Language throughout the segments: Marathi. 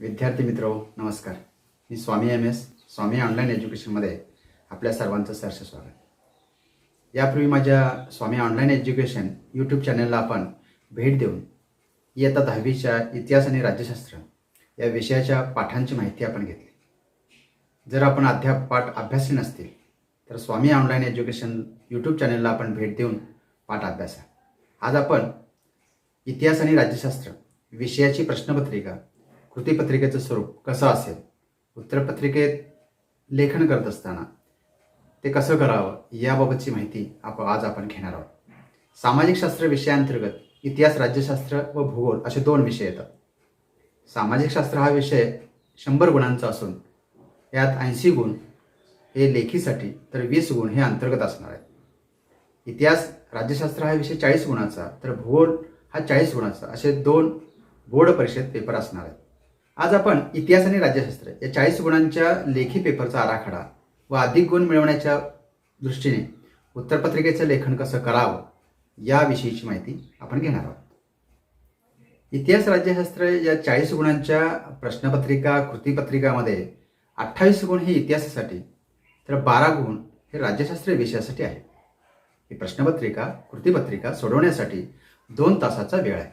विद्यार्थी मित्रो नमस्कार. मी स्वामी MS स्वामी ऑनलाईन एज्युकेशनमध्ये आपल्या सर्वांचं सहर्ष स्वागत. यापूर्वी माझ्या स्वामी ऑनलाईन एज्युकेशन यूट्यूब चॅनलला आपण भेट देऊन इयत्ता 10वीच्या इतिहास आणि राज्यशास्त्र या विषयाच्या पाठांची माहिती आपण घेतली. जर आपण अद्याप पाठ अभ्यासले नसतील तर स्वामी ऑनलाईन एज्युकेशन यूट्यूब चॅनलला आपण भेट देऊन पाठ अभ्यासा. आज आपण इतिहास आणि राज्यशास्त्र विषयाची प्रश्नपत्रिका कृतीपत्रिकेचं स्वरूप कसं असेल, उत्तरपत्रिकेत लेखन करत असताना ते कसं करावं याबाबतची माहिती आज आपण घेणार आहोत. सामाजिक शास्त्र विषयाअंतर्गत इतिहास, राज्यशास्त्र व भूगोल असे 2 विषय येतात. सामाजिक शास्त्र हा विषय 100 गुणांचा असून यात 80 गुण हे लेखीसाठी तर 20 गुण हे अंतर्गत असणार आहेत. इतिहास, राज्यशास्त्र हा विषय 40 गुणाचा तर भूगोल हा 40 गुणाचा असे 2 बोर्ड परीक्षेत पेपर असणार आहेत. आज आपण इतिहास आणि राज्यशास्त्र या 40 गुणांच्या लेखी पेपरचा आराखडा व अधिक गुण मिळवण्याच्या दृष्टीने उत्तरपत्रिकेचं लेखन कसं करावं याविषयीची माहिती आपण घेणार आहोत. इतिहास, राज्यशास्त्र या 40 गुणांच्या प्रश्नपत्रिका कृतीपत्रिकामध्ये 28 गुण हे इतिहासासाठी तर 12 गुण हे राज्यशास्त्र विषयासाठी आहे. ही प्रश्नपत्रिका कृतीपत्रिका सोडवण्यासाठी 2 तासाचा वेळ आहे.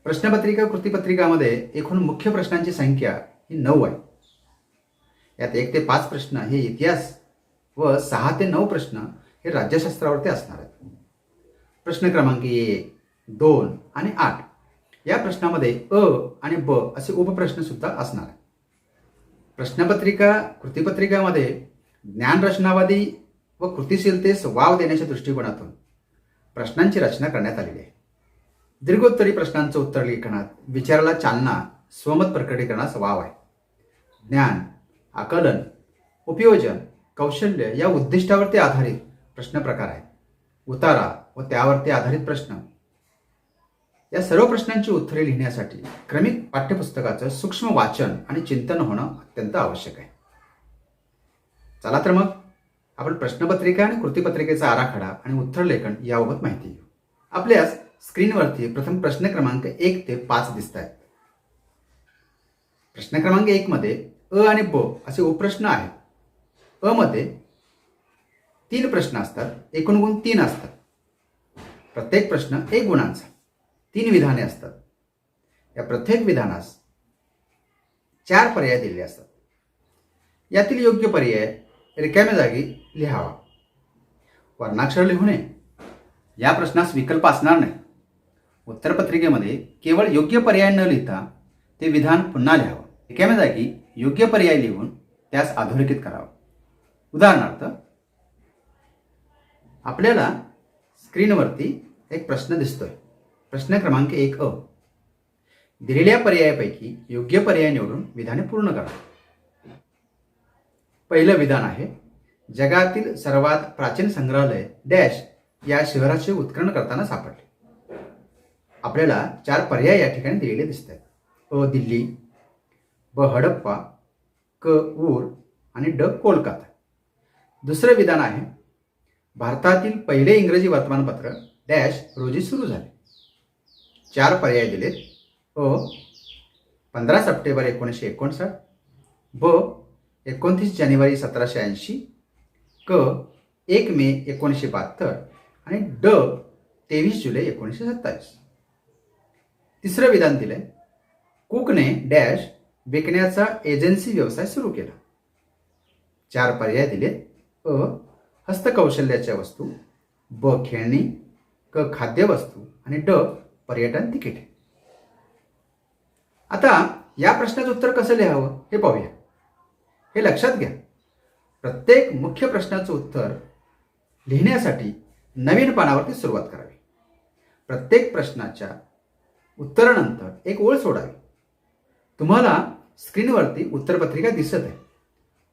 प्रश्नपत्रिका कृतीपत्रिकामध्ये एकूण मुख्य प्रश्नांची संख्या ही 9 आहे. यात 1 ते 5 प्रश्न हे इतिहास व 6 ते 9 प्रश्न हे राज्यशास्त्रावरती असणार आहेत. प्रश्न क्रमांक 1, 2 आणि 8 या प्रश्नामध्ये अ आणि ब असे उपप्रश्न सुद्धा असणार आहेत. प्रश्नपत्रिका कृतीपत्रिकामध्ये ज्ञानरचनावादी व कृतिशीलतेस वाव देण्याच्या दृष्टिकोनातून प्रश्नांची रचना करण्यात आलेली आहे. दीर्घोत्तरी प्रश्नांचं उत्तर लेखनात विचाराला चालना, स्वमत प्रकटीकरणास वाव आहे. ज्ञान, आकलन, उपयोजन, कौशल्य या उद्दिष्टावरती आधारित प्रश्न प्रकार आहेत. उतारा व त्यावरती आधारित प्रश्न या सर्व प्रश्नांची उत्तरे लिहिण्यासाठी क्रमिक पाठ्यपुस्तकाचं सूक्ष्म वाचन आणि चिंतन होणं अत्यंत आवश्यक आहे. चला तर मग आपण प्रश्नपत्रिका आणि कृतीपत्रिकेचा आराखडा आणि उत्तर लेखन याबाबत माहिती घेऊ. आपल्यास स्क्रीनवरती प्रथम प्रश्न क्रमांक 1 ते 5 दिसत आहेत. प्रश्न क्रमांक 1 मध्ये अ आणि ब असे उपप्रश्न आहेत. अ मध्ये 3 प्रश्न असतात. एकूण गुण 3 असतात. प्रत्येक प्रश्न 1 गुणांचा. 3 विधाने असतात. या प्रत्येक विधानास 4 पर्याय दिलेले असतात. यातील योग्य पर्याय रिकाम्या जागी लिहावा. वर्णाक्षर लिहू नये. या प्रश्नास विकल्प असणार नाही. उत्तरपत्रिकेमध्ये केवळ योग्य पर्याय न लिहिता ते विधान पुन्हा लिहावं. रिकाम्या जागी योग्य पर्याय लिहून त्यास अधोरेखित करावं. उदाहरणार्थ, आपल्याला स्क्रीनवरती एक प्रश्न दिसतोय. प्रश्न क्रमांक 1 अ. दिलेल्या पर्यायापैकी योग्य पर्याय निवडून विधाने पूर्ण करा. पहिलं विधान आहे, जगातील सर्वात प्राचीन संग्रहालय डॅश या शहराचे उत्खनन करताना सापडले. आपल्याला 4 पर्याय या ठिकाणी दिलेले दिसत आहेत. अ दिल्ली, ब हडप्पा, क ऊर आणि ड कोलकाता. दुसरं विधान आहे, भारतातील पहिले इंग्रजी वर्तमानपत्र डॅश रोजी सुरू झाले. 4 पर्याय दिलेत. अ 15 सप्टेंबर 1959, ब 29 जानेवारी 1780, क 1 मे 1972 आणि ड 23 जुलै 1927. तिसरं विधान दिलंय, कुकने डॅश विकण्याचा एजन्सी व्यवसाय सुरू केला. 4 पर्याय दिलेत. अ हस्तकौशल्याच्या वस्तू, ब खेळणी, क खाद्यवस्तू आणि ड पर्यटन तिकीट. आता या प्रश्नाचं उत्तर कसं लिहावं हे पाहूया. हे लक्षात घ्या, प्रत्येक मुख्य प्रश्नाचं उत्तर लिहिण्यासाठी नवीन पानावरती सुरुवात करावी. प्रत्येक प्रश्नाच्या उत्तरानंतर एक ओळ सोडावी. तुम्हाला स्क्रीनवरती उत्तरपत्रिका दिसत आहे.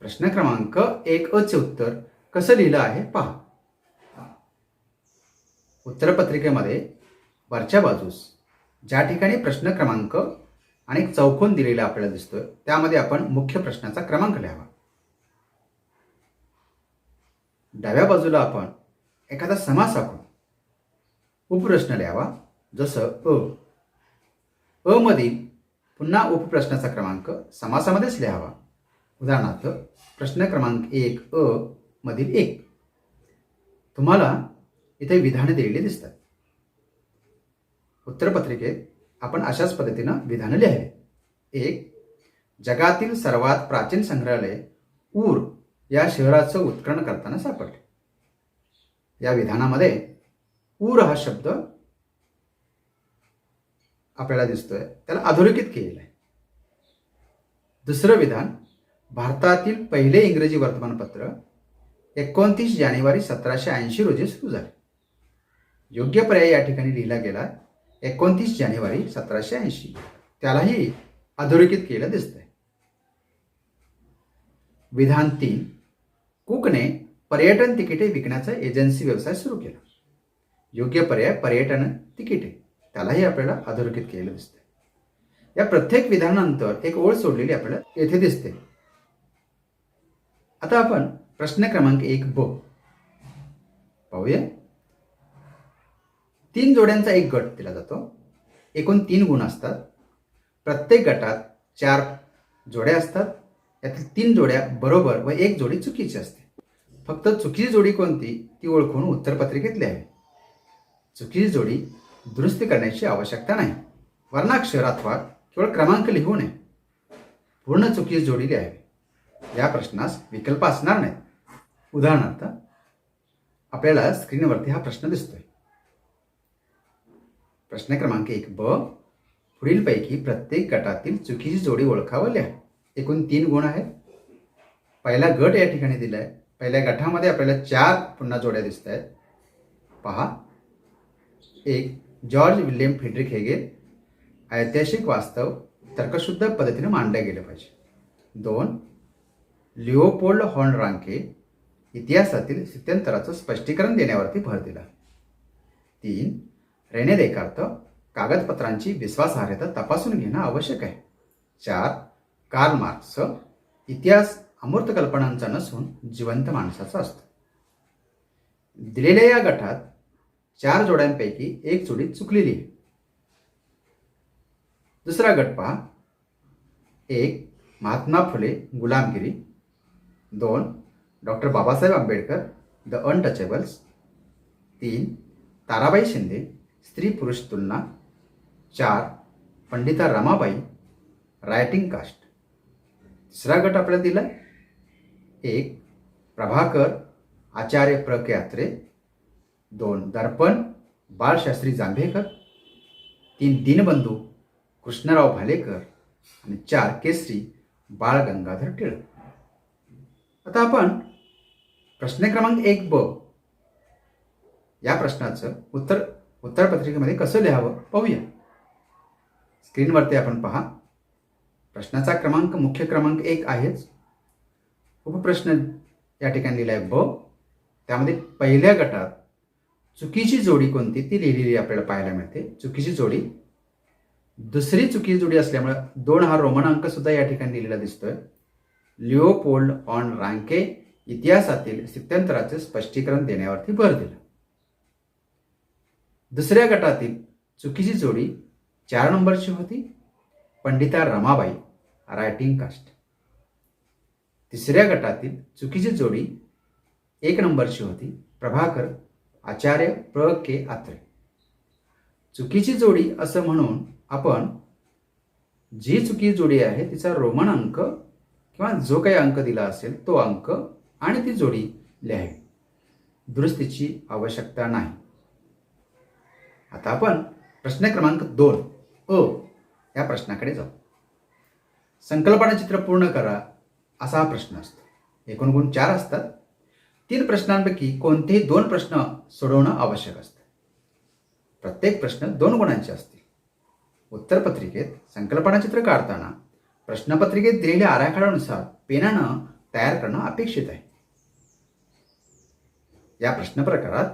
प्रश्न क्रमांक 1 अ चे उत्तर कसं लिहिलं आहे पहा. उत्तरपत्रिकेमध्ये वरच्या बाजूस ज्या ठिकाणी प्रश्न क्रमांक आणि एक चौकोन दिलेला आपल्याला दिसतोय त्यामध्ये आपण मुख्य प्रश्नाचा क्रमांक लिहावा. डाव्या बाजूला आपण एखादा समास आखून उपप्रश्न लिहावा. जसं अ मधील पुन्हा उपप्रश्नाचा क्रमांक समासामध्येच लिहावा. उदाहरणार्थ प्रश्न क्रमांक 1 अ मधील 1. तुम्हाला इथे विधाने दिलेली दिसतात. उत्तरपत्रिकेत आपण अशाच पद्धतीनं विधानं लिहावी. 1. जगातील सर्वात प्राचीन संग्रहालय ऊर या शहराचं उत्खनन करताना सापडले. या विधानामध्ये ऊर हा शब्द आपल्याला दिसतोय, त्याला अधोरेखित केलेलं आहे. दुसरं विधान, भारतातील पहिले इंग्रजी वर्तमानपत्र 29 जानेवारी 1780 रोजी सुरू झाले. योग्य पर्याय या ठिकाणी लिहिला गेला 29 जानेवारी 1780. त्यालाही अधोरेखित केलं दिसतंय. विधान 3, कुकने पर्यटन तिकिटे विकण्याचा एजन्सी व्यवसाय सुरू केला. योग्य पर्याय पर्यटन तिकिटे, त्यालाही आपल्याला अधोरेखित केलेलं दिसतंय. या प्रत्येक विधानानंतर एक ओळ सोडलेली आपल्याला येथे दिसते. आता आपण प्रश्न क्रमांक 1 ब पाहूया. 3 जोड्यांचा एक गट दिला जातो. एकूण 3 गुण असतात. प्रत्येक गटात 4 जोड्या असतात. यातील 3 जोड्या बरोबर व 1 जोडी चुकीची असते. फक्त चुकीची जोडी कोणती ती ओळखून उत्तरपत्रिकेत लिहावी. चुकीची जोडी दुरुस्ती करण्याची आवश्यकता नाही. वर्णाक्षर अथवा केवळ क्रमांक लिहू नये. पूर्ण चुकीची जोडी लिहावी. या प्रश्नास विकल्प असणार नाहीत. उदाहरणार्थ आपल्याला स्क्रीनवरती हा प्रश्न दिसतोय. प्रश्न क्रमांक 1 ब, पुढीलपैकी प्रत्येक गटातील चुकीची जोडी ओळखावं लिहा. एकूण 3 गुण आहेत. पहिला गट या ठिकाणी दिलाय. पहिल्या गटामध्ये आपल्याला 4 पुन्हा जोड्या दिसत आहेत. पहा. 1. जॉर्ज विल्यम फ्रेडरिक हेगेल, ऐतिहासिक वास्तव तर्कशुद्ध पद्धतीने मांडलं गेलं पाहिजे. 2. लिओपोल्ड हॉर्न रांके, इतिहासातील स्थित्यंतराचं स्पष्टीकरण देण्यावरती भर दिला. 3. रेने देकार्त, कागदपत्रांची विश्वासार्हता तपासून घेणं आवश्यक आहे. 4. कार्ल मार्क्स, इतिहास अमूर्त कल्पनांचा नसून जिवंत माणसाचा असतो. दिलेल्या या गटात 4 जोड्यांपैकी 1 जोडी चुकलेली आहे. दुसरा गट पहा. 1. Mahatma Phule, Gulamgiri. 2. Doctor Babasaheb Ambedkar, the untouchables. 3. Tarabai Shinde, Stri Purush Tulana. 4. Pandita Ramabai, writing caste. तिसरा गट आपल्याला दिला. 1. प्रभाकर, आचार्य प्र के अत्रे. 2. दर्पण, बाळशास्त्री जांभेकर. 3. दीनबंधू, कृष्णराव भालेकर. आणि 4. केसरी, बाळ गंगाधर टिळक. आता आपण प्रश्न क्रमांक 1 ब या प्रश्नाचं उत्तरपत्रिकेमध्ये कसं लिहावं पाहूया. स्क्रीनवरती आपण पहा. प्रश्नाचा क्रमांक मुख्य क्रमांक 1 आहेच. उपप्रश्न या ठिकाणी लिहिला आहे ब. त्यामध्ये पहिल्या गटात चुकीची जोडी कोणती ती लिहिलेली आपल्याला पाहायला मिळते. चुकीची जोडी. दुसरी चुकीची जोडी असल्यामुळे 2 हा रोमन अंक सुद्धा या ठिकाणी लिहिलेला दिसतोय. लिओपोल्ड हॉर्न रांके, इतिहासातील स्थित्यंतराचे स्पष्टीकरण देण्यावरती भर दिला. दुसऱ्या गटातील चुकीची जोडी 4 नंबरची होती. Pandita Ramabai, writing caste. तिसऱ्या गटातील चुकीची जोडी 1 नंबरची होती. प्रभाकर, आचार्य प्र के अत्रे. चुकीची जोडी असं म्हणून आपण जी चुकीची जोडी आहे तिचा रोमन अंक किंवा जो काही अंक दिला असेल तो अंक आणि ती जोडी लिहावी. दुरुस्तीची आवश्यकता नाही. आता आपण प्रश्न क्रमांक 2 अ या प्रश्नाकडे जाऊ. संकल्पना चित्र पूर्ण करा असा हा प्रश्न असतो. एकूण गुण 4 असतात. 3 प्रश्नांपैकी कोणतेही 2 प्रश्न सोडवणं आवश्यक असतं. प्रत्येक प्रश्न 2 गुणांचे असतील. उत्तरपत्रिकेत संकल्पना चित्र काढताना प्रश्नपत्रिकेत दिलेल्या आराखड्यानुसार पेनानं तयार करणं अपेक्षित आहे. या प्रश्न प्रकारात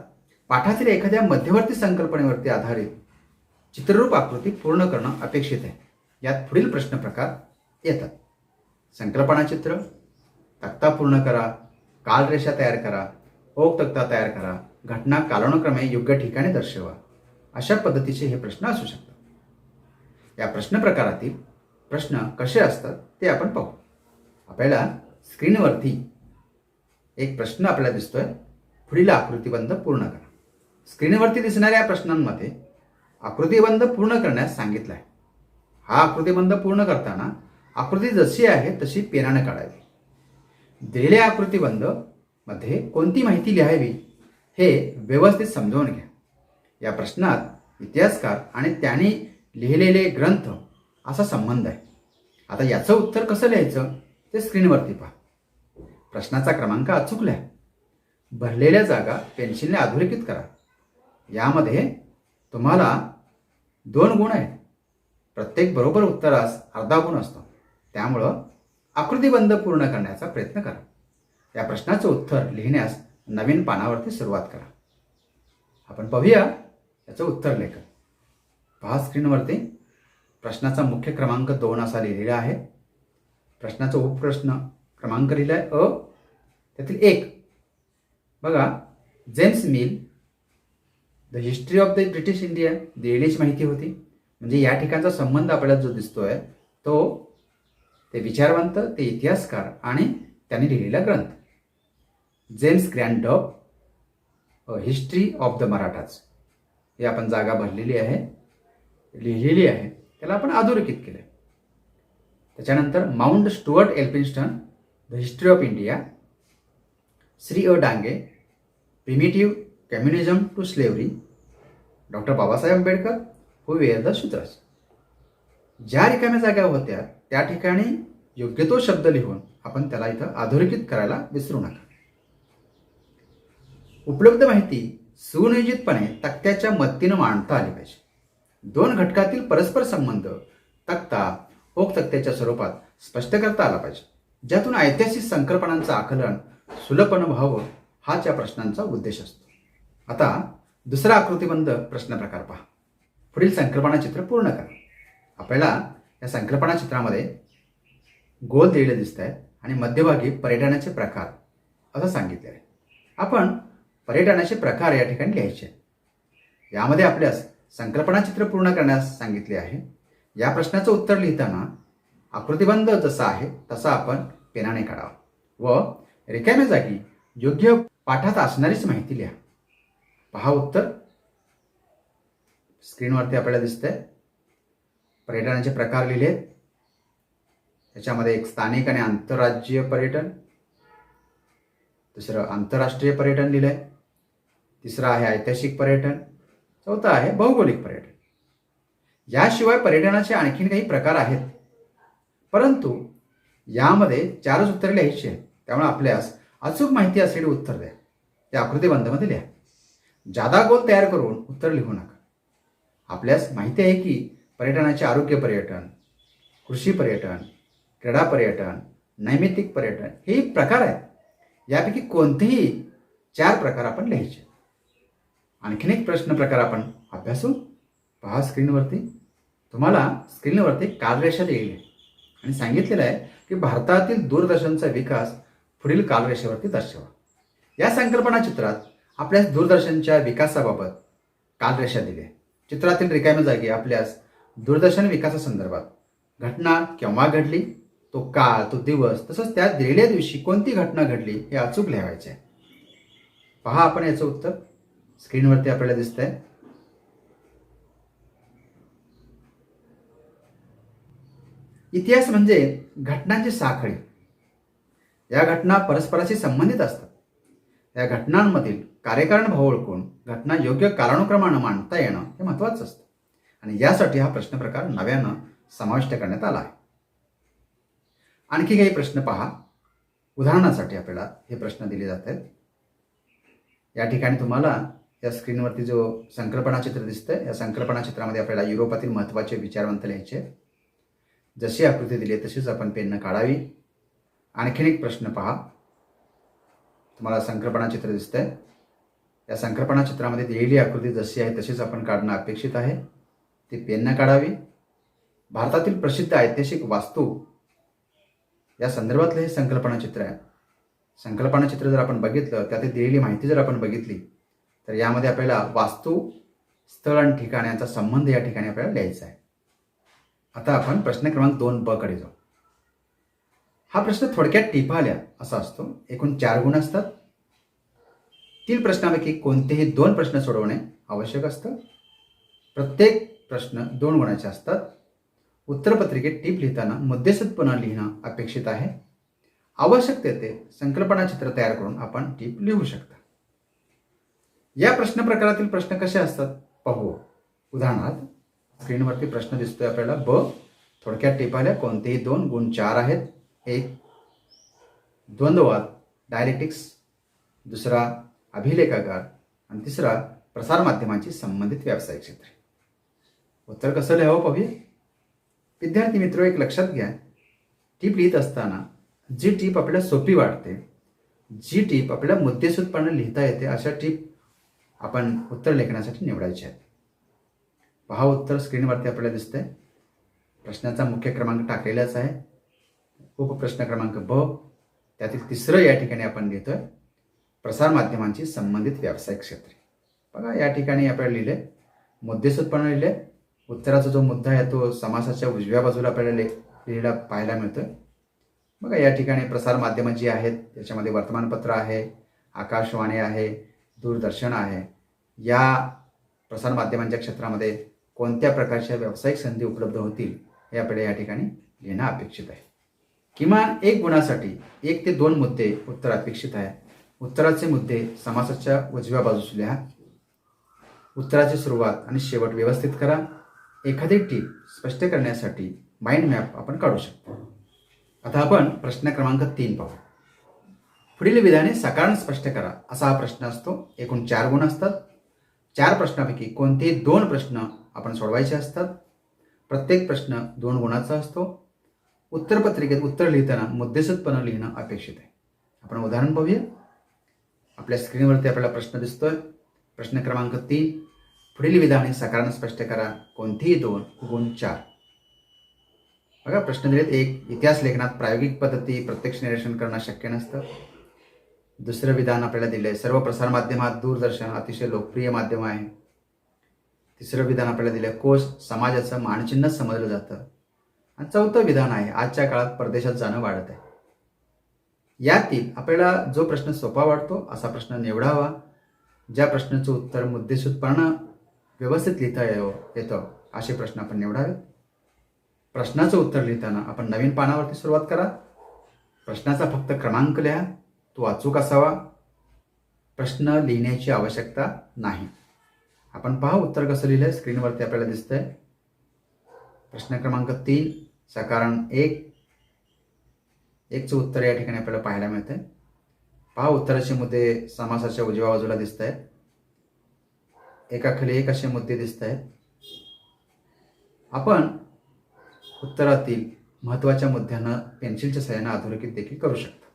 पाठातील एखाद्या मध्यवर्ती संकल्पनेवरती आधारित चित्ररूप आकृती पूर्ण करणं अपेक्षित आहे. यात पुढील प्रश्न प्रकार येतात. संकल्पना चित्र, तक्ता पूर्ण करा, कालरेषा तयार करा, ओक तक्ता तयार करा, घटना कालानुक्रमे योग्य ठिकाणी दर्शवा. अशा पद्धतीचे हे प्रश्न असू शकतात. या प्रश्न प्रकारातील प्रश्न कसे असतात ते आपण पाहू. आपल्याला स्क्रीनवरती एक प्रश्न आपल्याला दिसतोय, पुढील आकृतिबंध पूर्ण करा. स्क्रीनवरती दिसणाऱ्या प्रश्नांमध्ये आकृतिबंध पूर्ण करण्यास सांगितलं आहे. हा आकृतिबंध पूर्ण करताना आकृती जशी आहे तशी पेनाने काढावी. दिलेल्या आकृतिबंध मध्ये कोणती माहिती लिहावी हे व्यवस्थित समजावून घ्या. या प्रश्नात इतिहासकार आणि त्यांनी लिहिलेले ग्रंथ असा संबंध आहे. आता याचं उत्तर कसं लिहायचं ते स्क्रीनवरती पहा. प्रश्नाचा क्रमांक अचूक लिहा. भरलेल्या जागा पेन्सिलने अधोरेखित करा. यामध्ये तुम्हाला 2 गुण आहेत. प्रत्येक बरोबर उत्तरास अर्धा गुण असतो. त्यामुळं आकृतिबंध पूर्ण करण्याचा प्रयत्न करा. या प्रश्नाचं उत्तर लिहिण्यास नवीन पानावरती सुरुवात करा. आपण पाहूया याचं उत्तर लेखन. पहा स्क्रीनवरती प्रश्नाचा मुख्य क्रमांक 2 असा लिहिलेला आहे. प्रश्नाचा उपप्रश्न क्रमांक लिहिला आहे अ. त्यातील 1 बघा, James Mill the history of the British India दिलेलीच माहिती होती. म्हणजे या ठिकाणचा संबंध आपल्याला जो दिसतोय तो ते विचारवंत, ते इतिहासकार आणि त्यांनी लिहिलेला ग्रंथ. James grand dub history of the Marathas हे आपण जागा भरलेली आहे, लिहिलेली आहे, त्याला आपण अधोरेखित केलं. त्याच्यानंतर Mountstuart Elphinstone the history of India, Shri A Dange primitive communism to slavery, doctor Babasaheb Ambedkar who were the Shudras. ज्या रिकाम्या जागा होत्या त्या ठिकाणी योग्य तो शब्द लिहून आपण त्याला इथं अधोरेखित करायला विसरू नका. उपलब्ध माहिती सुनियोजितपणे तक्त्याच्या मदतीनं मांडता आली पाहिजे. 2 घटकातील परस्पर संबंध तक्ता ओक तक्त्याच्या स्वरूपात स्पष्ट करता आला पाहिजे, ज्यातून ऐतिहासिक संकल्पनांचं आकलन सुलभपणे व्हावं हाच या प्रश्नांचा उद्देश असतो. आता दुसरा आकृतिबंध प्रश्न प्रकार पहा. पुढील संकल्पना चित्र पूर्ण करा. आपल्याला या संकल्पना चित्रामध्ये गोल दिलेले दिसत आहेत आणि मध्यभागी पर्यटनाचे प्रकार असं सांगितले आहे. आपण पर्यटनाचे प्रकार या ठिकाणी लिहायचे आहेत. यामध्ये आपल्यास संकल्पना चित्र पूर्ण करण्यास सांगितले आहे. या प्रश्नाचं उत्तर लिहिताना आकृतिबंध जसा आहे तसा आपण पेनाने काढावा व रिकाम्या जागी योग्य पाठात असणारीच माहिती लिहा. पहा उत्तर स्क्रीनवरती आपल्याला दिसतंय. पर्यटनाचे प्रकार लिहिले. याच्यामध्ये एक स्थानिक आणि आंतरराज्यीय पर्यटन, दुसरं आंतरराष्ट्रीय पर्यटन लिहिलंय, तिसरं आहे ऐतिहासिक पर्यटन, चौथं आहे भौगोलिक पर्यटन. याशिवाय पर्यटनाचे आणखीन काही प्रकार आहेत, परंतु यामध्ये 4च उत्तरे लिहायची आहेत. त्यामुळे आपल्यास अचूक माहिती असलेली उत्तर द्या. त्या आकृतिबंधामध्ये लिहा. जादा गोल तयार करून उत्तर लिहू नका. आपल्यास माहिती आहे की पर्यटनाचे आरोग्य पर्यटन, कृषी पर्यटन, क्रीडा पर्यटन, नैमित्तिक पर्यटन हे प्रकार आहेत. यापैकी कोणतेही 4 प्रकार आपण लिहायचे. आणखीन एक प्रश्न प्रकार आपण अभ्यासू. पहा स्क्रीनवरती. तुम्हाला स्क्रीनवरती कालरेषा दिलेली आहे आणि सांगितलेलं आहे की भारतातील दूरदर्शनचा विकास पुढील कालरेषेवरती दर्शवा. या संकल्पना चित्रात आपल्यास दूरदर्शनच्या विकासाबाबत कालरेषा दिली आहे. चित्रातील रिकाम्या जागी आपल्यास दूरदर्शन विकासासंदर्भात घटना केव्हा घडली, तो काळ, तो दिवस, तसंच त्या दिलेल्या दिवशी कोणती घटना घडली हे अचूक लिहायचे आहे. पहा आपण याचं उत्तर स्क्रीनवरती आपल्याला दिसतंय. इतिहास म्हणजे घटनांची साखळी. या घटना परस्पराशी संबंधित असतात. या घटनांमधील कार्यकारण भाव ओळखून घटना योग्य कालानुक्रमानं मांडता येणं हे महत्त्वाचं असतं आणि यासाठी हा प्रश्न प्रकार नव्यानं समाविष्ट करण्यात आला आहे. आणखी काही प्रश्न पहा. उदाहरणासाठी आपल्याला हे प्रश्न दिले जात आहेत. या ठिकाणी तुम्हाला या स्क्रीनवरती जो संकल्पना चित्र दिसतंय, या संकल्पना चित्रामध्ये आपल्याला युरोपातील महत्त्वाचे विचारवंत लिहायचे. जशी आकृती दिली आहे तशीच आपण पेननं काढावी. आणखीन एक प्रश्न पहा. तुम्हाला संकल्पना चित्र दिसतंय. या संकल्पना चित्रामध्ये दिलेली आकृती जशी आहे तशीच आपण काढणं अपेक्षित आहे. ती पेननं काढावी. भारतातील प्रसिद्ध ऐतिहासिक वास्तू या संदर्भातलं हे संकल्पना चित्र आहे. संकल्पना चित्र जर आपण बघितलं, त्यात दिलेली माहिती जर आपण बघितली तर यामध्ये आपल्याला वास्तू, स्थळ आणि ठिकाण यांचा संबंध या ठिकाणी आपल्याला लिहायचा आहे. आता आपण प्रश्न क्रमांक 2 कडे जाऊ. हा प्रश्न थोडक्यात टिपा आल्या असा असतो. एकूण 4 गुण असतात. 3 प्रश्नांपैकी कोणतेही 2 प्रश्न सोडवणे आवश्यक असतं. प्रत्येक प्रश्न 2 गुणाचे असतात. उत्तरपत्रिकेत टीप लिहिताना मुद्देसूदपणे लिहिणं अपेक्षित आहे. आवश्यक तेथे संकल्पना चित्र तयार करून आपण टीप लिहू शकता. या प्रश्न प्रकारातील प्रश्न कसे असतात पाहू. उदाहरणार्थ स्क्रीनवरती प्रश्न दिसतोय आपल्याला. थोडक्यात टिपा आल्या कोणतेही 2 गुण 4 आहेत. एक द्वंद्ववाद डायलेक्टिक्स, दुसरा अभिलेखागार आणि तिसरा प्रसारमाध्यमांची संबंधित व्यावसायिक क्षेत्रे. उत्तर कसं लिहावं पाहूया. विद्यार्थी मित्र, एक लक्षात घ्या, टीप लिहित असताना जी टीप आपल्याला सोपी वाटते, जी टीप आपल्याला मुद्देसूदपणे लिहिता येते, अशा टीप आपण उत्तर लेखनासाठी निवडायचे आहेत. पहा, उत्तर स्क्रीनवरती आपल्याला दिसतंय. प्रश्नाचा मुख्य क्रमांक टाकलेलाच आहे. उपप्रश्न क्रमांक त्यातील तिसरं या ठिकाणी आपण लिहितोय प्रसारमाध्यमांची संबंधित व्यावसायिक क्षेत्रे. बघा, या ठिकाणी आपल्याला लिहिले मुद्देसूदपणे लिहिले. उत्तराचा जो मुद्दा आहे तो समासाच्या उजव्या बाजूला आपल्याला लिहिलेला पाहायला मिळतोय. बघा, या ठिकाणी प्रसारमाध्यमं जी आहेत त्याच्यामध्ये वर्तमानपत्र आहे, आकाशवाणी आहे, दूरदर्शन आहे. या प्रसारमाध्यमांच्या क्षेत्रामध्ये कोणत्या प्रकारच्या व्यावसायिक संधी उपलब्ध होतील हे आपल्याला या ठिकाणी लिहिणं अपेक्षित आहे. किमान 1 गुणासाठी 1 ते 2 मुद्दे उत्तर अपेक्षित आहे. उत्तराचे मुद्दे समासाच्या उजव्या बाजूस लिहा. उत्तराची सुरुवात आणि शेवट व्यवस्थित करा. एखादी टीप स्पष्ट करण्यासाठी माइंड मॅप आपण काढू शकतो. आता आपण प्रश्न क्रमांक 3 पाहू. पुढील विधाने साकाराने स्पष्ट करा असा हा प्रश्न असतो. एकूण 4 गुण असतात. 4 प्रश्नांपैकी कोणतेही 2 प्रश्न आपण सोडवायचे असतात. प्रत्येक प्रश्न 2 गुणाचा असतो. उत्तरपत्रिकेत उत्तर लिहिताना मुद्देसूदपणे लिहिणं अपेक्षित आहे. आपण उदाहरण पाहूया. आपल्या स्क्रीनवरती आपल्याला प्रश्न दिसतोय. प्रश्न क्रमांक 3. पुढील विधाने साकाराने स्पष्ट करा. कोणतीही 2 गुण 4. बघा, प्रश्न दिलेत. 1. इतिहास लेखनात प्रायोगिक पद्धती प्रत्यक्ष निरीक्षण करणं शक्य नसतं. दुसरं विधान आपल्याला दिलंय, सर्व प्रसारमाध्यमात दूरदर्शन अतिशय लोकप्रिय माध्यम आहे. तिसरं विधान आपल्याला दिलंय, कोश समाजाचं मानचिन्ह समजलं जातं. आणि 4थं विधान आहे, आजच्या काळात परदेशात जाणं वाढत आहे. यातील आपल्याला जो प्रश्न सोपा वाटतो असा प्रश्न निवडावा. ज्या प्रश्नाचं उत्तर मुद्देसूदपणे व्यवस्थित लिहिता येतं असे प्रश्न आपण निवडावेत. प्रश्नाचं उत्तर लिहिताना आपण नवीन पानावरती सुरुवात करा. प्रश्नाचा फक्त क्रमांक लिहा, तो अचूक असावा. प्रश्न लिहिण्याची आवश्यकता नाही. आपण पहा उत्तर कसं लिहिलंय. स्क्रीनवरती आपल्याला दिसतंय. प्रश्न क्रमांक 3 साकारण 1चं उत्तर या ठिकाणी आपल्याला पाहायला मिळतंय. पहा, उत्तराचे मुद्दे समासाच्या उजव्या बाजूला दिसत आहेत. एकाखाली एक असे मुद्दे दिसत आहेत. आपण उत्तरातील महत्त्वाच्या मुद्द्यांना पेन्सिलच्या सहाय्याने अधोरेखित देखील करू शकतो.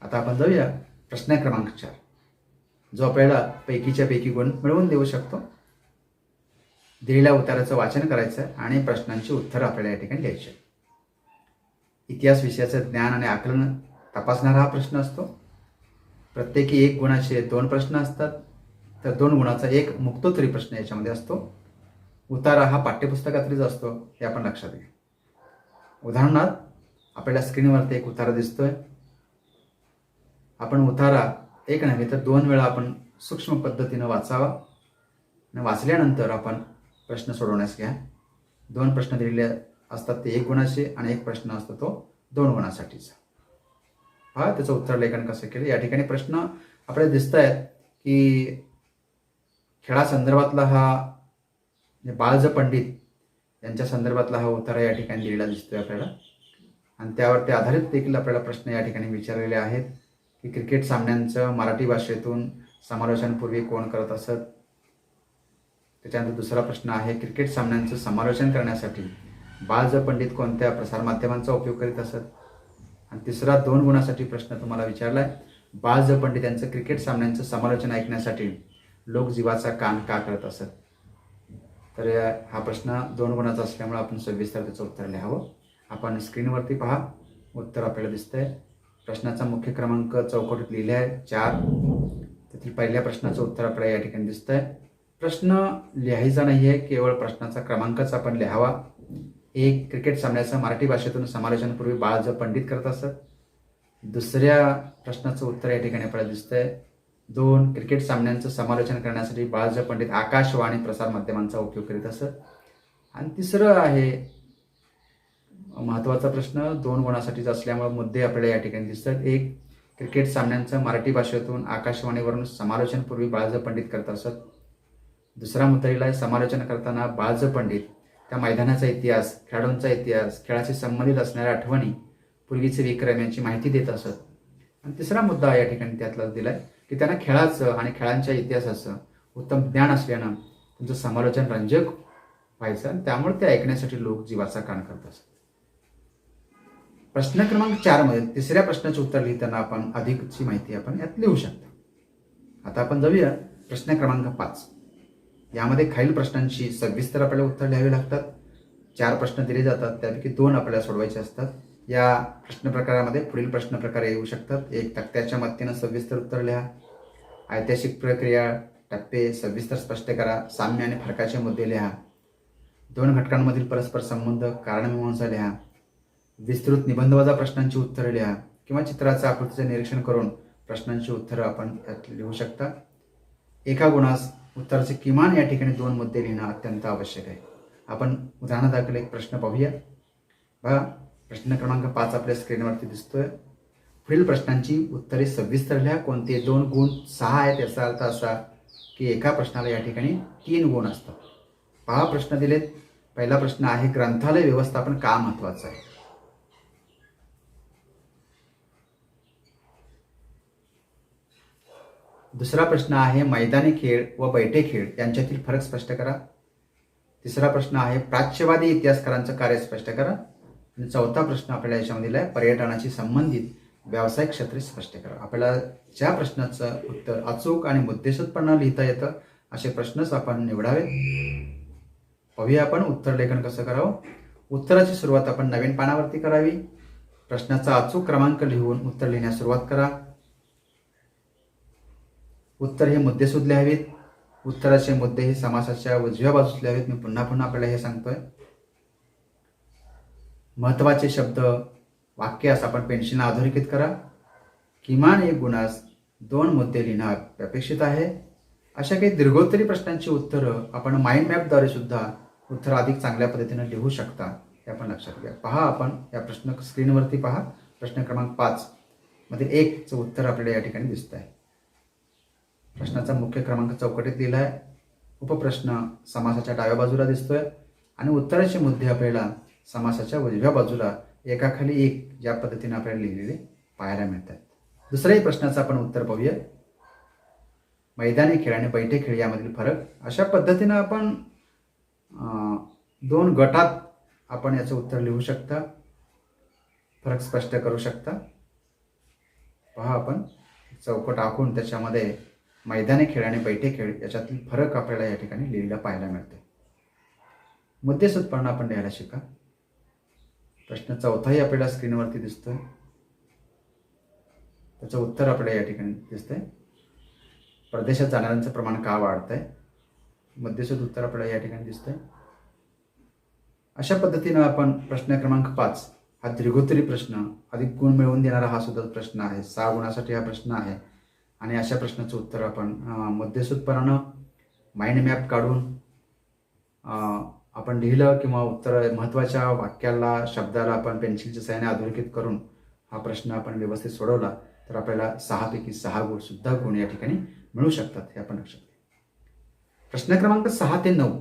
आता आपण जाऊया प्रश्न क्रमांक 4, जो आपल्याला पैकीच्या पैकी गुण मिळवून देऊ शकतो. दिलेल्या उत्तराचं वाचन करायचं आहे आणि प्रश्नांची उत्तरं आपल्याला या ठिकाणी लिहायची. इतिहास विषयाचं ज्ञान आणि आकलन तपासणारा हा प्रश्न असतो. प्रत्येकी 1 गुणाचे 2 प्रश्न असतात. तर 2 गुणाचा 1 मुक्तोत्तरी प्रश्न याच्यामध्ये असतो. उतारा हा पाठ्यपुस्तकातलीच असतो, हे आपण लक्षात घ्या. उदाहरणार्थ आपल्याला स्क्रीनवरती एक उतारा दिसतोय. आपण उतारा 1 नव्हे तर 2 वेळा आपण सूक्ष्म पद्धतीनं वाचावा आणि वाचल्यानंतर आपण प्रश्न सोडवण्यास घ्या. 2 प्रश्न दिलेले असतात ते 1 गुणाचे आणि 1 प्रश्न असतो तो 2 गुणासाठीचा. हा त्याचं उत्तर लेखन कसं केलं. या ठिकाणी प्रश्न आपल्याला दिसत आहेत की खेळासंदर्भातला हा बाळज पंडित यांच्या संदर्भातला हा उतारा या ठिकाणी लिहिलेला दिसतोय आपल्याला. आणि त्यावरती आधारित देखील आपल्याला प्रश्न या ठिकाणी विचारलेले आहेत की क्रिकेट सामन्यांचं मराठी भाषेतून समालोचन पूर्वी कोण करत असत. त्याच्यानंतर दुसरा प्रश्न आहे, क्रिकेट सामन्यांचं समालोचन करण्यासाठी बाळज पंडित कोणत्या प्रसारमाध्यमांचा उपयोग करीत असत. आणि तिसरा 2 गुणासाठी प्रश्न तुम्हाला विचारला आहे, बाळज पंडित यांचं क्रिकेट सामन्यांचं समालोचन ऐकण्यासाठी लोक जीवाचा कान का करत असत. तर हा प्रश्न 2 गुणाचा असल्यामुळे आपण सविस्तर त्याचं उत्तर लिहावं. आपण स्क्रीनवरती पहा, उत्तर आपल्याला दिसतंय. प्रश्नाचा मुख्य क्रमांक चौकटीत लिहिले आहे 4. त्यातील पहिल्या प्रश्नाचं उत्तर आपल्याला या ठिकाणी दिसतंय. प्रश्न लिहायचा नाही आहे, केवळ प्रश्नाचा क्रमांकच आपण लिहावा. एक, क्रिकेट सामन्याचं मराठी भाषेतून समालोचनापूर्वी बाळाज पंडित करत असत. दुसऱ्या प्रश्नाचं उत्तर या ठिकाणी आपल्याला दिसतंय. 2, क्रिकेट सामन्यांचं समालोचन करण्यासाठी बाळाज पंडित आकाशवाणी प्रसार माध्यमांचा उपयोग करीत असत. आणि तिसरं आहे महत्त्वाचा प्रश्न, 2 गुणासाठीच असल्यामुळे मुद्दे आपल्याला या ठिकाणी दिसतात. 1, क्रिकेट सामन्यांचं मराठी भाषेतून आकाशवाणीवरून समालोचनपूर्वी बाळाज पंडित करत असत. दुसरा मुद्दा लिहिला आहे, समालोचन करताना बाळाज पंडित त्या मैदानाचा इतिहास, खेळाडूंचा इतिहास, खेळाशी संबंधित असणाऱ्या आठवणी, पूर्वीचे विक्रम यांची माहिती देत असत. आणि तिसरा मुद्दा या ठिकाणी त्यातला दिलाय की त्यांना खेळाचं आणि खेळांच्या इतिहासाचं उत्तम ज्ञान असल्यानं त्यांचं समालोचन रंजक व्हायचं आणि त्यामुळे ते ऐकण्यासाठी लोक जीवाचा कान करत असत. प्रश्न क्रमांक 4 मध्ये तिसऱ्या प्रश्नाचे उत्तर लिहिताना आपण अधिकची माहिती आपण यात लिहू शकता. आता आपण जाऊया प्रश्न क्रमांक 5. यामध्ये खालील प्रश्नांची सविस्तर आपल्याला उत्तर लिहावी लागतात. 4 प्रश्न दिले जातात, त्यापैकी 2 आपल्याला सोडवायचे असतात. या प्रश्न प्रकारामध्ये पुढील प्रश्न प्रकार येऊ शकतात. 1, तक्त्याच्या मदतीनं सविस्तर उत्तर लिहा. ऐतिहासिक प्रक्रिया, टप्पे सविस्तर स्पष्ट करा. साम्य आणि फरकाचे मुद्दे लिहा. 2 घटकांमधील परस्पर संबंध, कारणमीमांसा लिहा. विस्तृत निबंधवजा प्रश्नांची उत्तरे लिहा किंवा चित्राचं आकृतीचं निरीक्षण करून प्रश्नांची उत्तरं आपण यात लिहू शकता. एका गुणास उत्तराचे किमान या ठिकाणी 2 मुद्दे लिहिणं अत्यंत आवश्यक आहे. आपण उदाहरणादाखल एक प्रश्न पाहूया. बघा, प्रश्न क्रमांक 5 आपल्या स्क्रीनवरती दिसतोय. पुढील प्रश्नांची उत्तरे सविस्तर लिहा. कोणते 2 गुण 6 आहेत, याचा अर्थ असा की एका प्रश्नाला या ठिकाणी 3 गुण असतात. पहा प्रश्न दिलेत. पहिला प्रश्न आहे, ग्रंथालय व्यवस्थापन का महत्वाचं आहे? दुसरा प्रश्न आहे, मैदानी खेळ व बैठे खेळ यांच्यातील फरक स्पष्ट करा. तिसरा प्रश्न आहे, प्राच्यवादी इतिहासकारांचं कार्य स्पष्ट करा. आणि चौथा प्रश्न आपल्याला याच्यामध्ये दिला आहे, पर्यटनाशी संबंधित व्यावसायिक क्षेत्रे स्पष्ट करा. आपल्याला ज्या प्रश्नाचं उत्तर अचूक आणि मुद्देसूदपणे लिहिता येतं असे प्रश्नच आपण निवडावे. पाहूया आपण उत्तर लेखन कसं करावं. उत्तराची सुरुवात आपण नवीन पानावरती करावी. प्रश्नाचा अचूक क्रमांक लिहून उत्तर लिहिण्यास सुरुवात करा. उत्तर हे मुद्देसूद लिहावीत. उत्तराचे मुद्दे हे समासाच्या उजव्या बाजूस लिहावेत. मी पुन्हा आपल्याला हे सांगतोय. महत्त्वाचे शब्द, वाक्यास आपण पेन्सिलने अधोरेखित करा. किमान 1 गुणास 2 मुद्दे लिहिणं अपेक्षित आहे. अशा काही दीर्घोत्तरी प्रश्नांची उत्तरं आपण माइंड मॅपद्वारे सुद्धा उत्तर अधिक चांगल्या पद्धतीने लिहू शकता, हे आपण लक्षात घ्या. पहा, आपण या प्रश्न स्क्रीनवरती पहा. प्रश्न क्रमांक 5 मध्ये 1चं उत्तर आपल्याला या ठिकाणी दिसत आहे. प्रश्नाचा मुख्य क्रमांक चौकटीत लिहिला आहे. उपप्रश्न समासाच्या डाव्या बाजूला दिसतोय आणि उत्तराचे मुद्दे आपल्याला समासाच्या उजव्या बाजूला एकाखाली एक ज्या पद्धतीने आपल्याला लिहिलेले पाहायला मिळतात. दुसऱ्याही प्रश्नाचं आपण उत्तर पाहूया. मैदानी खेळ आणि बैठे खेळ यामधील फरक. अशा पद्धतीनं आपण 2 गटात आपण याचं उत्तर लिहू शकता, फरक स्पष्ट करू शकता. पहा, आपण चौकट आखून त्याच्यामध्ये मैदानी खेळ आणि बैठे खेळ याच्यातील फरक आपल्याला या ठिकाणी लिहिलेला पाहायला मिळते. मुद्देसूदपणे आपण लिहायला शिका. प्रश्न चौथाही आपल्याला स्क्रीनवरती दिसतोय. त्याचं उत्तर आपल्याला या ठिकाणी दिसतंय. परदेशात जाणाऱ्यांचं प्रमाण का वाढतंय? मुद्देसूद उत्तर आपल्याला या ठिकाणी दिसतंय. अशा पद्धतीनं आपण प्रश्न क्रमांक 5 हा दीर्घोत्तरी प्रश्न, अधिक गुण मिळवून देणारा हा सुद्धा प्रश्न आहे. 6 गुणासाठी हा प्रश्न आहे आणि अशा प्रश्नाचं उत्तर आपण मुद्देसूदपणानं माइंड मॅप काढून आपण लिहिलं किंवा उत्तर महत्त्वाच्या वाक्याला, शब्दाला आपण पेन्सिलच्या सहाय्याने अधोरेखित करून हा प्रश्न आपण व्यवस्थित सोडवला तर आपल्याला 6 पैकी 6 गुण या ठिकाणी मिळू शकतात, हे आपण लक्षात घ्या. प्रश्न क्रमांक 6 ते 9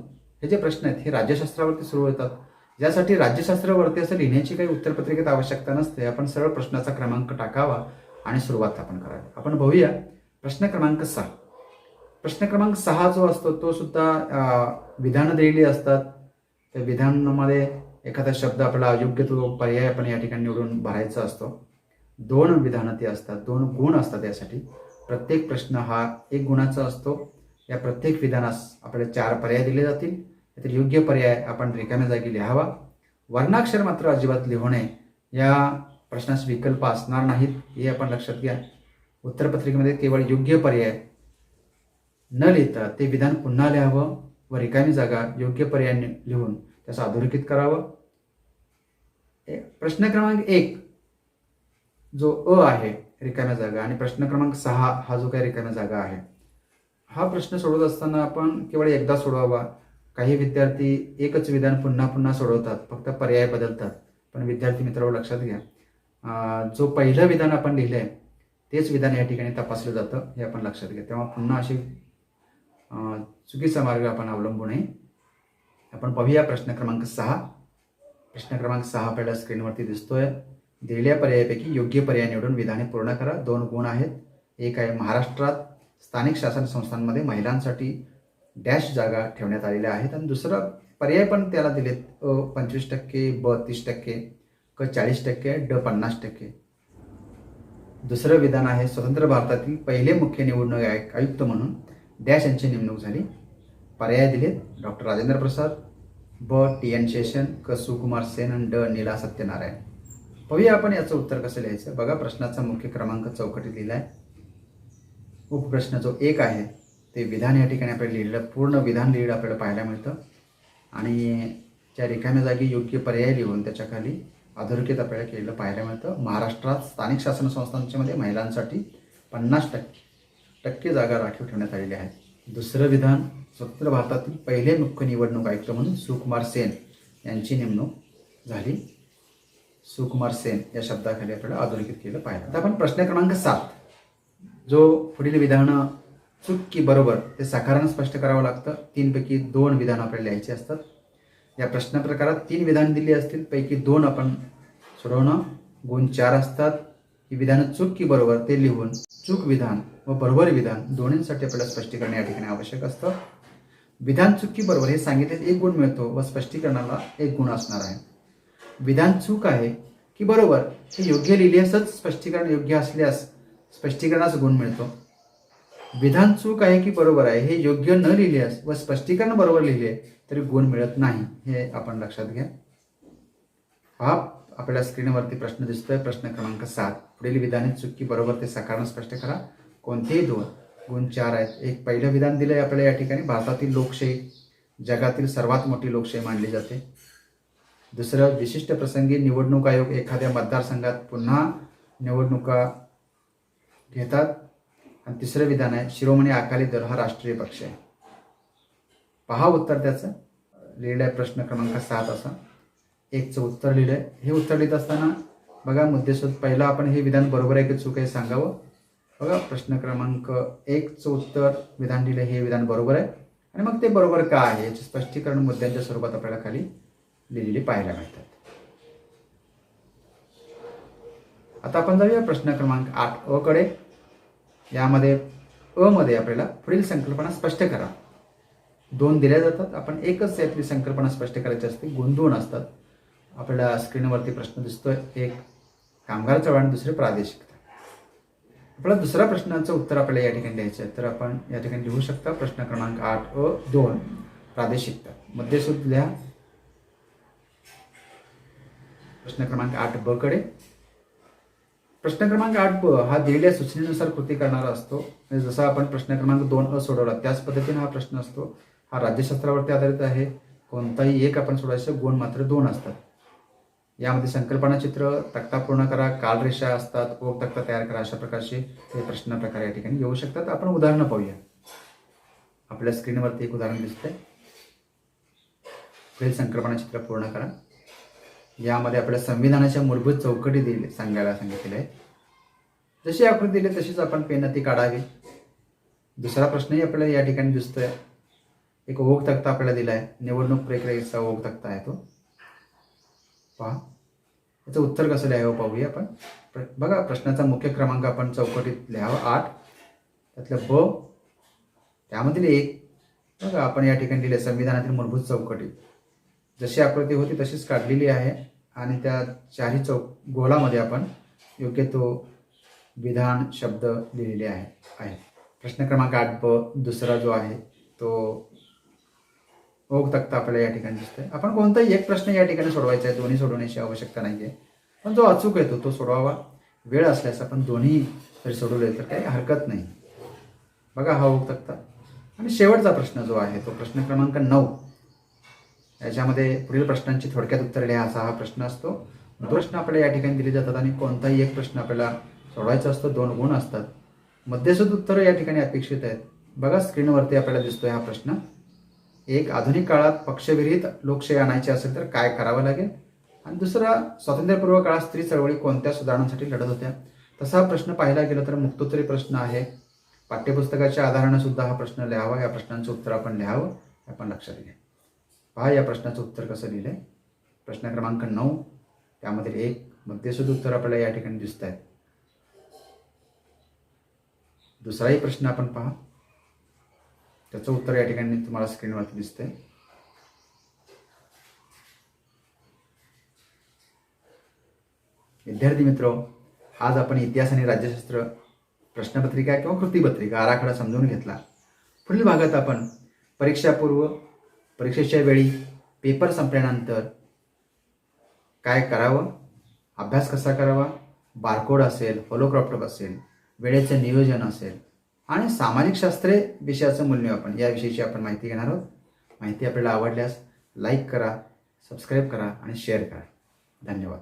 हे जे प्रश्न आहेत हे राज्यशास्त्रावरती सुरू होतात. ज्यासाठी राज्यशास्त्रावरती असं लिहिण्याची काही उत्तरपत्रिकेत आवश्यकता नसते. आपण सरळ प्रश्नाचा क्रमांक टाकावा आणि सुरुवात आपण करावी. आपण पाहूया प्रश्न क्रमांक 6. प्रश्न क्रमांक 6 जो असतो तो सुद्धा विधानं दिलेली असतात. त्या विधानामध्ये एखादा शब्द आपला अयोग्य तो पर्याय आपण या ठिकाणी निवडून भरायचा असतो. 2 विधानं ते असतात, 2 गुण असतात. यासाठी प्रत्येक प्रश्न हा 1 गुणाचा असतो. या प्रत्येक विधानास आपल्याला 4 पर्याय दिले जातील. त्यातील योग्य पर्याय आपण रिकाम्या जागी लिहावा. वर्णाक्षर मात्र अजिबात लिहू नये. या प्रश्नास विकल्प असणार नाहीत, हे आपण लक्षात घ्या. उत्तरपत्रिकेमध्ये केवळ योग्य पर्याय न लिहिता ते विधान पुन्हा लिहावं व रिकामी जागा योग्य पर्यायाने लिहून त्याचं अधोरेखित करावं. प्रश्न क्रमांक 1 जो आहे रिकाम्या जागा आणि प्रश्न क्रमांक 6 हा जो काही रिकाम्या जागा आहे, हा प्रश्न सोडवत असताना आपण केवळ एकदा सोडवावा. काही विद्यार्थी एकच विधान पुन्हा पुन्हा सोडवतात, फक्त पर्याय बदलतात. पण विद्यार्थी मित्रांनो लक्षात घ्या, जो पहिलं विधान आपण लिहिलं आहे तेच विधान या ठिकाणी तपासलं जातं, हे आपण लक्षात घ्या. तेव्हा पुन्हा अशी चुकीचा मार्ग आपण अवलंबू नये. आपण पाहूया प्रश्न क्रमांक 6. प्रश्न क्रमांक 6 आपल्याला स्क्रीनवरती दिसतोय. दिलेल्या पर्यायापैकी योग्य पर्याय निवडून विधाने पूर्ण करा. 2 गुण आहेत. एक आहे महाराष्ट्रात स्थानिक शासन संस्थांमध्ये महिलांसाठी डॅश जागा ठेवण्यात आलेल्या आहेत आणि दुसरा पर्याय पण त्याला दिलेत. 25%, ब 30%, क 40%, ड 50%. दुसरं विधान आहे स्वतंत्र भारतातील पहिले मुख्य निवडणूक आयुक्त म्हणून डॅश यांची नेमणूक झाली. पर्याय दिलेत डॉक्टर राजेंद्र प्रसाद, ब टी.एन. शेषन, क सुकुमार सेन आणि ड नीला सत्यनारायण. पाहूया आपण याचं उत्तर कसं लिहायचं. बघा, प्रश्नाचा मुख्य क्रमांक चौकटीत लिहिला आहे. उपप्रश्न जो 1 आहे ते विधान या ठिकाणी आपल्याला लिहिलेलं पूर्ण विधान लिहिलं आपल्याला पाहायला मिळतं आणि त्या रिकाम्या जागी योग्य पर्याय लिहून त्याच्या खाली अधोरेखित आपल्याला केलेलं पाहायला मिळतं. महाराष्ट्रात स्थानिक शासन संस्थांच्यामध्ये महिलांसाठी 50% जागा राखीव ठेवण्यात आलेल्या आहेत. दुसरं विधान स्वतंत्र भारतातील पहिले मुख्य निवडणूक आयुक्त म्हणून सुकुमार सेन यांची नेमणूक झाली. सुकुमार सेन या शब्दाखाली आपल्याला अधोरेखित केलं पाहिजे. आता आपण प्रश्न क्रमांक 7 जो पुढील विधानं चूक की बरोबर ते साकारानं स्पष्ट करावं लागतं. 3 पैकी 2 विधानं आपल्याला लिहायची असतात. या प्रश्न प्रकारात 3 विधान दिली असतील, पैकी 2 आपण सोडवणं. गुण 4 असतात. ही विधानं चूक की बरोबर ते लिहून चूक विधान व बरोबर विधान दोन्हींसाठी आपल्याला स्पष्टीकरण या ठिकाणी आवश्यक असतं. विधान चूक की बरोबर हे सांगितले 1 गुण मिळतो व स्पष्टीकरणाला 1 गुण असणार आहे. विधान चूक आहे की बरोबर हे योग्य लिहिल्यासच स्पष्टीकरण योग्य असल्यास स्पष्टीकरणास गुण मिळतो. विधान चूक आहे की बरोबर आहे हे योग्य न लिहिल्यास व स्पष्टीकरण बरोबर लिहिले तरी गुण मिळत नाही, हे आपण लक्षात घ्या. हा आपल्याला स्क्रीनवरती प्रश्न दिसतोय. प्रश्न क्रमांक 7. पुढील विधाने चूक की बरोबर ते साकारानं स्पष्ट करा. कोणतेही 2. गुण 4 आहेत. एक पहिलं विधान दिलंय आपल्याला या ठिकाणी, भारतातील लोकशाही जगातील सर्वात मोठी लोकशाही मानली जाते. दुसरं, विशिष्ट प्रसंगी निवडणूक आयोग एखाद्या मतदारसंघात पुन्हा निवडणुका घेतात. आणि तिसरं विधान आहे शिरोमणी अकाली दल हा राष्ट्रीय पक्ष आहे. पहा उत्तर त्याचं लिहिलं आहे प्रश्न क्रमांक 7 असा. 1चं उत्तर लिहिलं आहे. हे उत्तर लिहित असताना बघा मुद्देसूद पहिला आपण हे विधान बरोबर आहे की चूक आहे सांगावं. बघा, प्रश्न क्रमांक 1चं उत्तर विधान लिहिलं हे विधान बरोबर आहे आणि मग ते बरोबर का आहे याचे स्पष्टीकरण मुद्द्यांच्या स्वरूपात आपल्याला खाली लिहिलेली पाहायला मिळतात. आता आपण जाऊया प्रश्न क्रमांक 8 अ कडे. यामध्ये अ मध्ये आपल्याला पुढील संकल्पना स्पष्ट करा. 2 दिल्या जातात. आपण एकच यातली संकल्पना स्पष्ट करायची असते. गुण 2 असतात. आपल्याला स्क्रीनवरती प्रश्न दिसतोय. एक कामगार चळवळ, दुसरे प्रादेशिकता. आपल्याला दुसऱ्या प्रश्नाचं उत्तर आपल्याला या ठिकाणी द्यायचं आहे, तर आपण या ठिकाणी लिहू शकता. प्रश्न क्रमांक 8 अ 2 प्रादेशिकता. मध्यसूद लिहा. प्रश्न क्रमांक 8 ब कडे. प्रश्न क्रमांक 8 ब हा दिलेल्या सूचनेनुसार कृती करणारा असतो. जसा आपण प्रश्न क्रमांक 2 अ सोडवला त्याच पद्धतीने हा प्रश्न असतो. हा राज्यशास्त्रावरती आधारित आहे. कोणताही एक आपण सोडायचं, गुण मात्र 2 असतात. यामध्ये संकल्पना चित्र, तक्ता पूर्ण करा, कालरेषा असतात, ओघ तक्ता तयार करा, अशा प्रकारचे हे प्रश्न प्रकार या ठिकाणी येऊ शकतात. आपण उदाहरणं पाहूया. आपल्या स्क्रीनवरती एक उदाहरण दिसतंय. पुढील संकल्पना चित्र पूर्ण करा. यामध्ये आपल्या संविधानाच्या मूलभूत चौकटी सांगायला सांगितलेल्या आहेत. जशी आकृती दिली तशीच आपण पेन ती काढावी. दुसरा प्रश्नही आपल्याला या ठिकाणी दिसतोय. एक ओघ तक्ता आपल्याला दिला आहे. निवडणूक प्रक्रियेचा ओघ तक्ता आहे तो. पहा, याचं उत्तर कसं लिहावं पाहूया आपण. बघा, प्रश्नाचा मुख्य क्रमांक आपण चौकटीत लिहावा 8. त्यातलं ब त्यामधील 1 बघा आपण या ठिकाणी लिहिले संविधानातील मूलभूत चौकटी. जशी आकृती होती तशीच काढलेली आहे आणि त्या चारही गोलामध्ये आपण योग्य तो विधान शब्द लिहिलेले आहे. प्रश्न क्रमांक 8 ब दुसरा जो आहे तो ओघ तक्ता आपल्याला या ठिकाणी दिसतोय. आपण कोणताही एक प्रश्न या ठिकाणी सोडवायचा आहे, दोन्ही सोडवण्याची आवश्यकता नाही आहे. पण जो अचूक येतो तो सोडवावा. वेळ असल्यास आपण दोन्ही जरी सोडवले तर काही हरकत नाही. बघा, हा ओघ तक्ता आणि शेवटचा प्रश्न जो आहे तो प्रश्न क्रमांक 9. याच्यामध्ये पुढील प्रश्नांची थोडक्यात उत्तर लिहा असा हा प्रश्न असतो. 2 प्रश्न आपल्याला या ठिकाणी दिले जातात आणि कोणताही एक प्रश्न आपल्याला सोडवायचा असतो. 2 गुण असतात. मध्यस्थ उत्तरं या ठिकाणी अपेक्षित आहेत. बघा स्क्रीनवरती आपल्याला दिसतोय हा प्रश्न. एक, आधुनिक काळात पक्षविरहित लोकशाही आणायची असेल तर काय करावं लागेल? आणि दुसरा, स्वातंत्र्यपूर्व काळात स्त्री चळवळी कोणत्या सुधारणांसाठी लढत होत्या? तसा हा प्रश्न पाहायला गेला तर मुक्तोत्तरी प्रश्न आहे. पाठ्यपुस्तकाच्या आधारानं सुद्धा हा प्रश्न लिहावा. या प्रश्नांचं उत्तर आपण लिहावं, आपण लक्षात घ्या. पहा या प्रश्नाचं उत्तर कसं लिहिलंय. प्रश्न क्रमांक 9 त्यामध्ये 1 मध्यस्थ उत्तर आपल्याला या ठिकाणी दिसत आहेत. दुसराही प्रश्न आपण पहा, त्याचं उत्तर या ठिकाणी तुम्हाला स्क्रीनवरती दिसतंय. विद्यार्थी मित्र, आज आपण इतिहास आणि राज्यशास्त्र प्रश्नपत्रिका किंवा कृतीपत्रिका आराखडा समजून घेतला. पुढील भागात आपण परीक्षापूर्व, परीक्षेच्या वेळी, पेपर संपल्यानंतर काय करावं, अभ्यास कसा करावा, बारकोड असेल, होलोक्रॉप्टर असेल, वेळेचं नियोजन असेल आणि सामाजिक शास्त्रे विषयाचं मूल्यमापन याविषयीची आपण माहिती घेणार आहोत. माहिती आपल्याला आवडल्यास लाईक करा, सबस्क्राईब करा आणि शेअर करा. धन्यवाद.